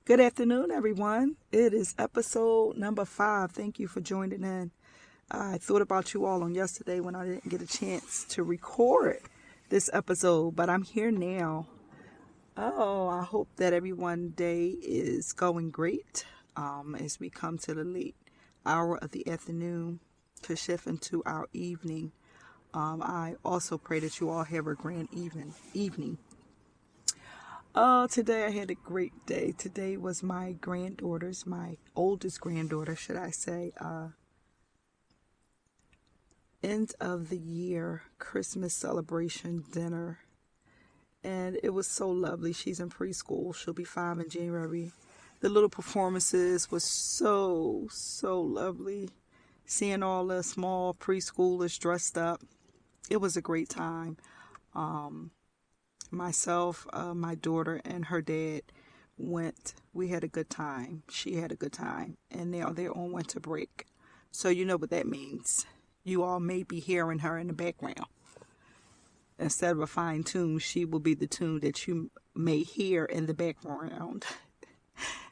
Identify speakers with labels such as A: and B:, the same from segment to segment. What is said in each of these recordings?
A: Good afternoon, everyone. It is episode number 5. Thank you for joining in. I thought about you all on yesterday when I didn't get a chance to record this episode, but I'm here now. I hope that everyone's day is going great as we come to the late hour of the afternoon to shift into our evening. I also pray that you all have a grand evening. Today I had a great day. Today was my oldest granddaughter, should I say, end of the year Christmas celebration dinner. And it was so lovely. She's in preschool. She'll be 5 in January. The little performances was so lovely. Seeing all the small preschoolers dressed up. It was a great time. Myself, my daughter, and her dad went. We had a good time. She had a good time. And now they're on winter break. So you know what that means. You all may be hearing her in the background. Instead of a fine tune, she will be the tune that you may hear in the background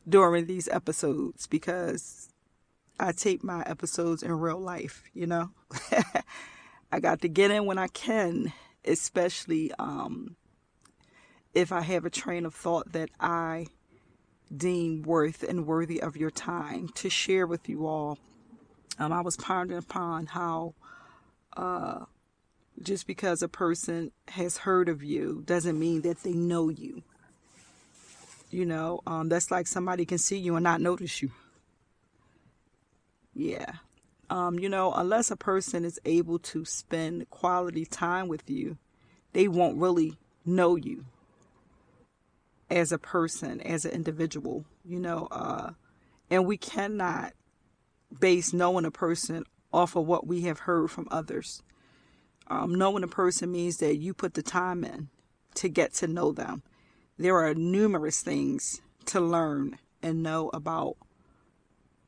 A: during these episodes, because I tape my episodes in real life, you know. I got to get in when I can, especially if I have a train of thought that I deem worth and worthy of your time to share with you all. I was pondering upon how just because a person has heard of you doesn't mean that they know you. You know, that's like somebody can see you and not notice you. Yeah. Unless a person is able to spend quality time with you, they won't really know you as a person, as an individual, and we cannot base knowing a person off of what we have heard from others. Knowing a person means that you put the time in to get to know them. There are numerous things to learn and know about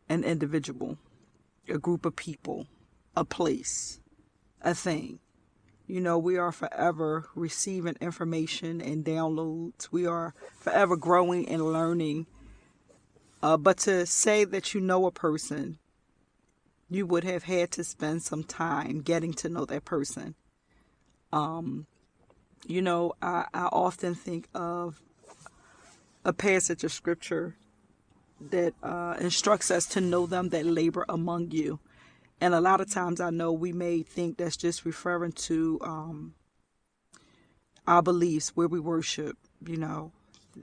A: an individual, a group of people, a place, a thing. We are forever receiving information and downloads. We are forever growing and learning. But to say that you know a person, you would have had to spend some time getting to know that person. I often think of a passage of scripture that instructs us to know them that labor among you. And a lot of times I know we may think that's just referring to our beliefs, where we worship,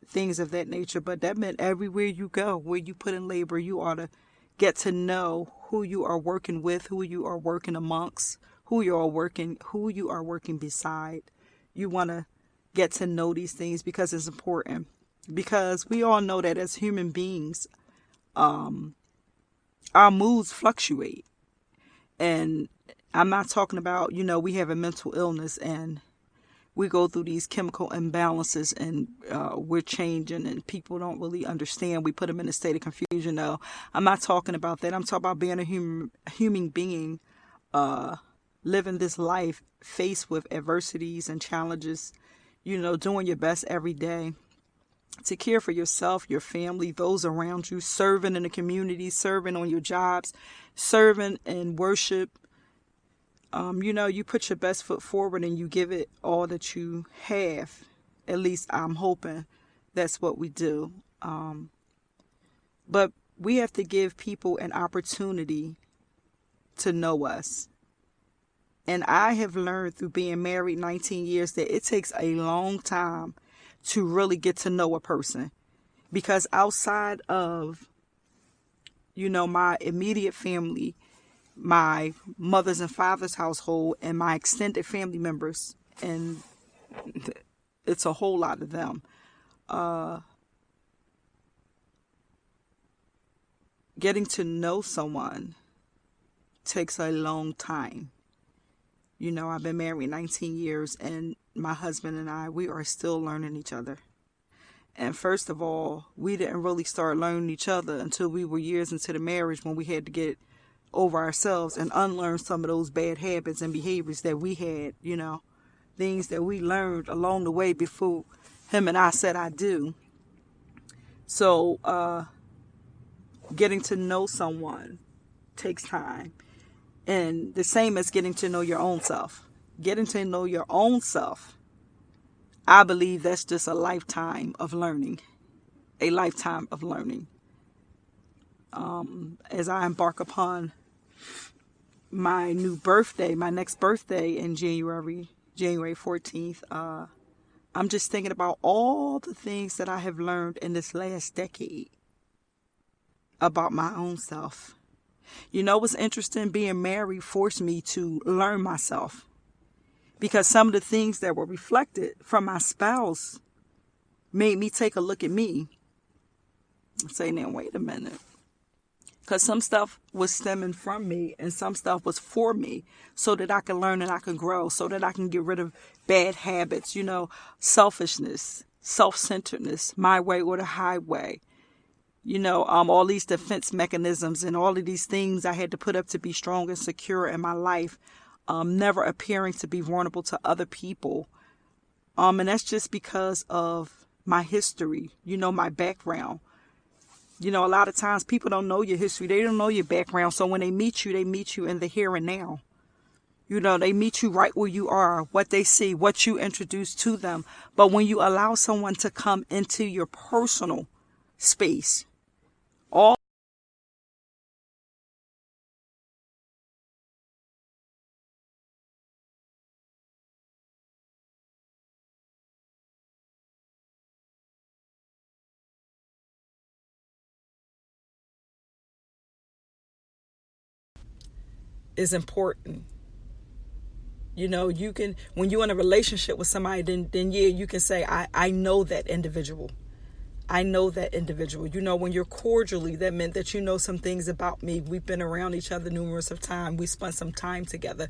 A: things of that nature. But that meant everywhere you go, where you put in labor, you ought to get to know who you are working with, who you are working amongst, who you are working beside. You want to get to know these things because it's important. Because we all know that as human beings, our moods fluctuate. And I'm not talking about, we have a mental illness and we go through these chemical imbalances and we're changing and people don't really understand. We put them in a state of confusion. No, I'm not talking about that. I'm talking about being a human being, living this life faced with adversities and challenges, doing your best every day to care for yourself, your family, those around you, serving in the community, serving on your jobs, serving in worship. You put your best foot forward and you give it all that you have. At least I'm hoping that's what we do. But we have to give people an opportunity to know us. And I have learned through being married 19 years that it takes a long time to really get to know a person. Because outside of, my immediate family, my mother's and father's household, and my extended family members, and it's a whole lot of them, getting to know someone takes a long time. I've been married 19 years and my husband and I, we are still learning each other. And first of all, we didn't really start learning each other until we were years into the marriage, when we had to get over ourselves and unlearn some of those bad habits and behaviors that we had, things that we learned along the way before him and I said I do. So getting to know someone takes time. And the same as getting to know your own self. Getting to know your own self, I believe that's just a lifetime of learning. A lifetime of learning. As I embark upon my next birthday in January 14th, I'm just thinking about all the things that I have learned in this last decade about my own self. You know what's interesting? Being married forced me to learn myself. Because some of the things that were reflected from my spouse made me take a look at me and say, now, wait a minute. Because some stuff was stemming from me and some stuff was for me so that I can learn and I can grow, so that I can get rid of bad habits, selfishness, self-centeredness, my way or the highway. All these defense mechanisms and all of these things I had to put up to be strong and secure in my life, never appearing to be vulnerable to other people. And that's just because of my history, my background. A lot of times people don't know your history. They don't know your background. So when they meet you in the here and now. They meet you right where you are, what they see, what you introduce to them. But when you allow someone to come into your personal space, all is important. You can, when you're in a relationship with somebody, then yeah, you can say, I know that individual. I know that individual. When you're cordially, that meant that you know some things about me. We've been around each other numerous of times. We spent some time together,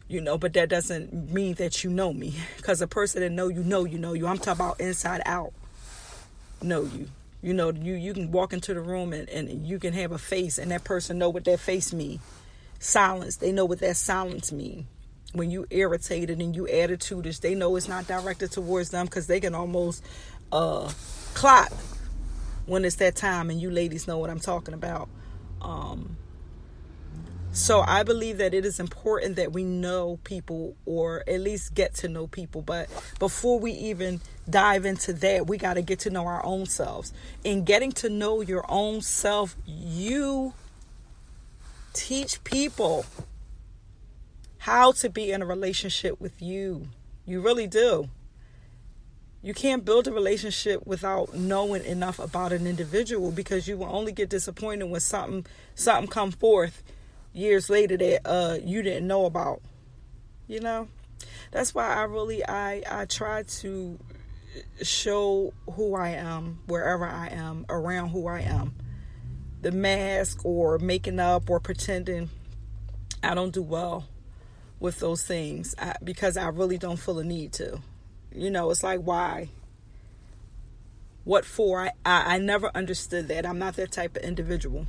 A: but that doesn't mean that you know me. Because a person that know you. I'm talking about inside out. Know you. You can walk into the room and you can have a face and that person know what that face means. Silence. They know what that silence means. When you irritated and you attitudish, they know it's not directed towards them because they can almost clock when it's that time, and you ladies know what I'm talking about. So I believe that it is important that we know people, or at least get to know people. But before we even dive into that, we got to get to know our own selves. In getting to know your own self, you teach people how to be in a relationship with you. You really do. You can't build a relationship without knowing enough about an individual, because you will only get disappointed when something come forth years later that you didn't know about. That's why I try to show who I am wherever I am, around who I am. The mask or making up or pretending, I don't do well with those things because I really don't feel a need to. It's like, why? What for? I never understood that. I'm not that type of individual.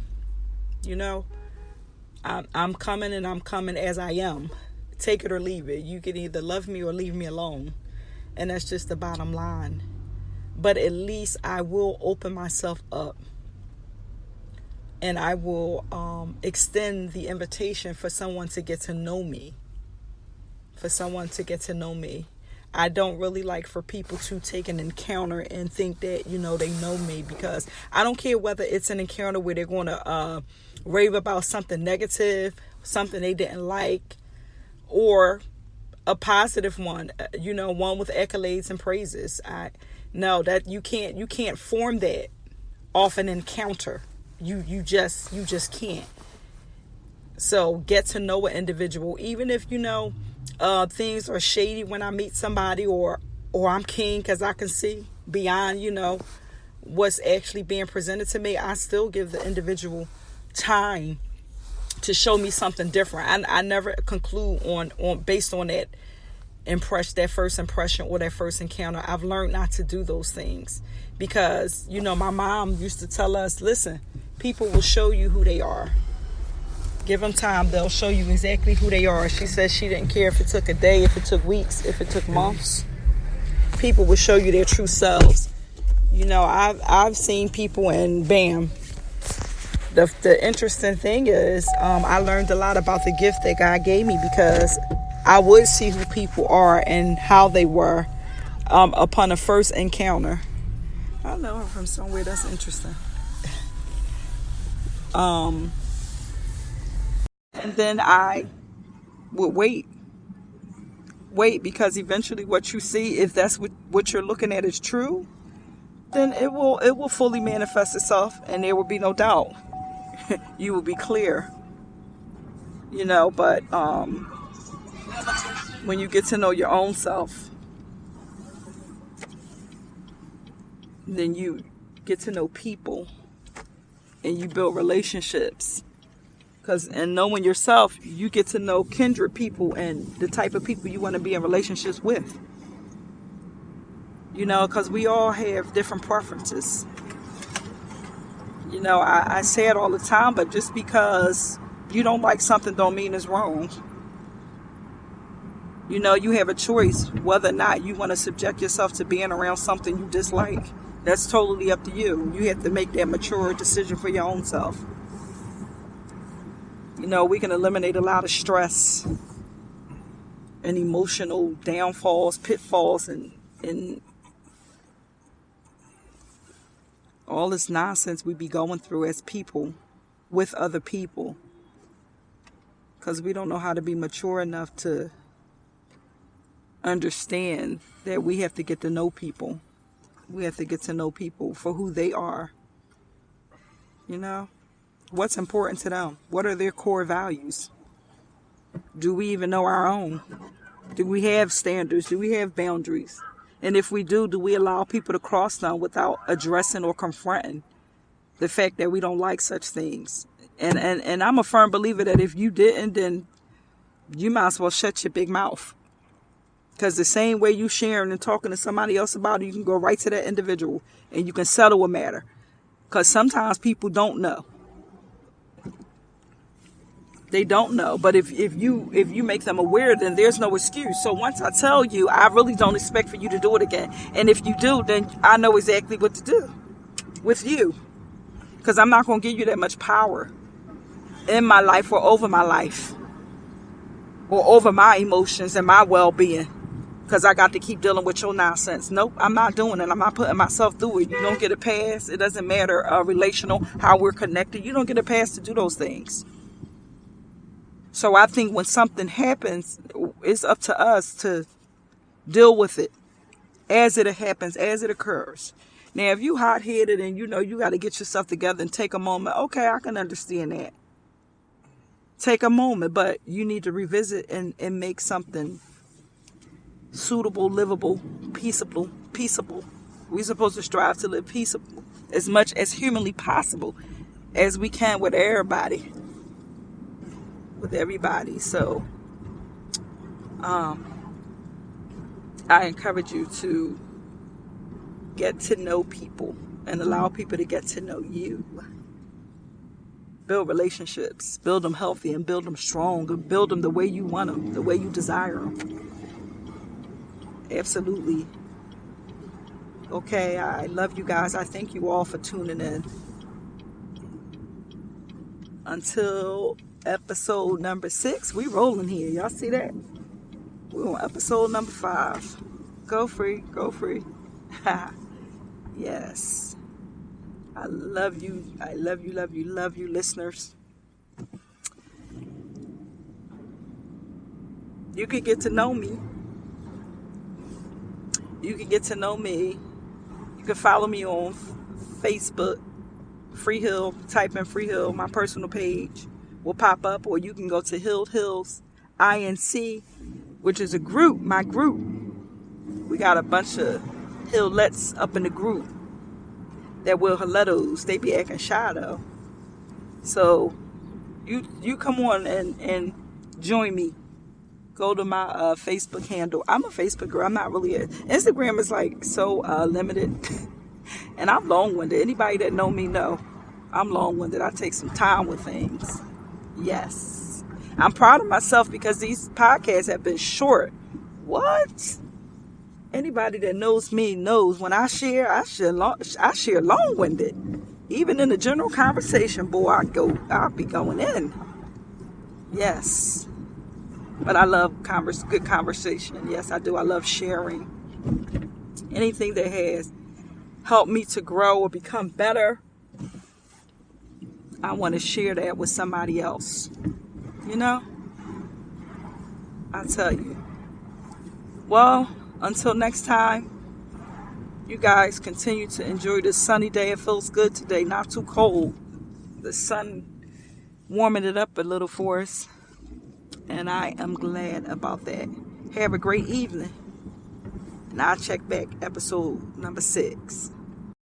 A: I'm coming and I'm coming as I am. Take it or leave it. You can either love me or leave me alone. And that's just the bottom line. But at least I will open myself up. And I will extend the invitation for someone to get to know me. I don't really like for people to take an encounter and think that, they know me, because I don't care whether it's an encounter where they're going to rave about something negative, something they didn't like, or a positive one, one with accolades and praises. No, that you can't form that off an encounter. You just can't. So get to know an individual, even if things are shady when I meet somebody, or I'm keen because I can see beyond what's actually being presented to me. I still give the individual time to show me something different. I never conclude on based on that first impression or that first encounter. I've learned not to do those things because my mom used to tell us, listen, people will show you who they are. Give them time. They'll show you exactly who they are. She said she didn't care if it took a day, if it took weeks, if it took months. People will show you their true selves. I've seen people and bam. The interesting thing is, I learned a lot about the gift that God gave me because I would see who people are and how they were upon a first encounter. I know her from somewhere. That's interesting. And then I would wait because eventually what you see, if that's what you're looking at is true, then it will fully manifest itself, and there will be no doubt. You will be clear, but when you get to know your own self, then you get to know people and you build relationships. And knowing yourself, you get to know kindred people and the type of people you want to be in relationships with. Because we all have different preferences. I say it all the time, but just because you don't like something don't mean it's wrong. You have a choice whether or not you want to subject yourself to being around something you dislike. That's totally up to you. You have to make that mature decision for your own self. We can eliminate a lot of stress and emotional downfalls, pitfalls, and all this nonsense we be going through as people with other people, because we don't know how to be mature enough to understand that we have to get to know people. We have to get to know people for who they are. What's important to them? What are their core values? Do we even know our own? Do we have standards? Do we have boundaries? And if we do we allow people to cross them without addressing or confronting the fact that we don't like such things? And I'm a firm believer that if you didn't, then you might as well shut your big mouth. Because the same way you sharing and talking to somebody else about it, you can go right to that individual and you can settle a matter. Because sometimes people don't know. They don't know. But if you make them aware, then there's no excuse. So once I tell you, I really don't expect for you to do it again. And if you do, then I know exactly what to do with you. Because I'm not going to give you that much power in my life or over my life. Or over my emotions and my well-being. Because I got to keep dealing with your nonsense. Nope, I'm not doing it. I'm not putting myself through it. You don't get a pass. It doesn't matter relational, how we're connected. You don't get a pass to do those things. So I think when something happens, it's up to us to deal with it as it happens, as it occurs. Now, if you hot-headed and you got to get yourself together and take a moment, okay, I can understand that. Take a moment, but you need to revisit and make something suitable, livable, peaceable. We're supposed to strive to live peaceable as much as humanly possible as we can with everybody. So I encourage you to get to know people and allow people to get to know you. Build relationships, build them healthy and build them strong, and build them the way you want them, the way you desire them. Absolutely. Okay, I love you guys. I thank you all for tuning in. Until episode number 6, we rolling here. Y'all see that? We're on episode number 5. Go free. Yes. I love you. I love you, listeners. You can get to know me. You can follow me on Facebook, Freehill. Type in Freehill. My personal page will pop up, or you can go to Hill Hills INC, which is a group, my group. We got a bunch of Hillets up in the group that will Hilletos. They be acting shy though. So you come on and join me. Go to my Facebook handle. I'm a Facebook girl. I'm not really Instagram is like so limited. And I'm long-winded. Anybody that know me know I'm long-winded. I take some time with things. Yes. I'm proud of myself because these podcasts have been short. What? Anybody that knows me knows when I share long-winded. Even in the general conversation, boy, I'll be going in. Yes. But I love good conversation. Yes, I do. I love sharing. Anything that has helped me to grow or become better, I want to share that with somebody else. You know? I tell you. Well, until next time, you guys continue to enjoy this sunny day. It feels good today, not too cold. The sun warming it up a little for us, and I am glad about that. Have a great evening, and I'll check back episode number 6.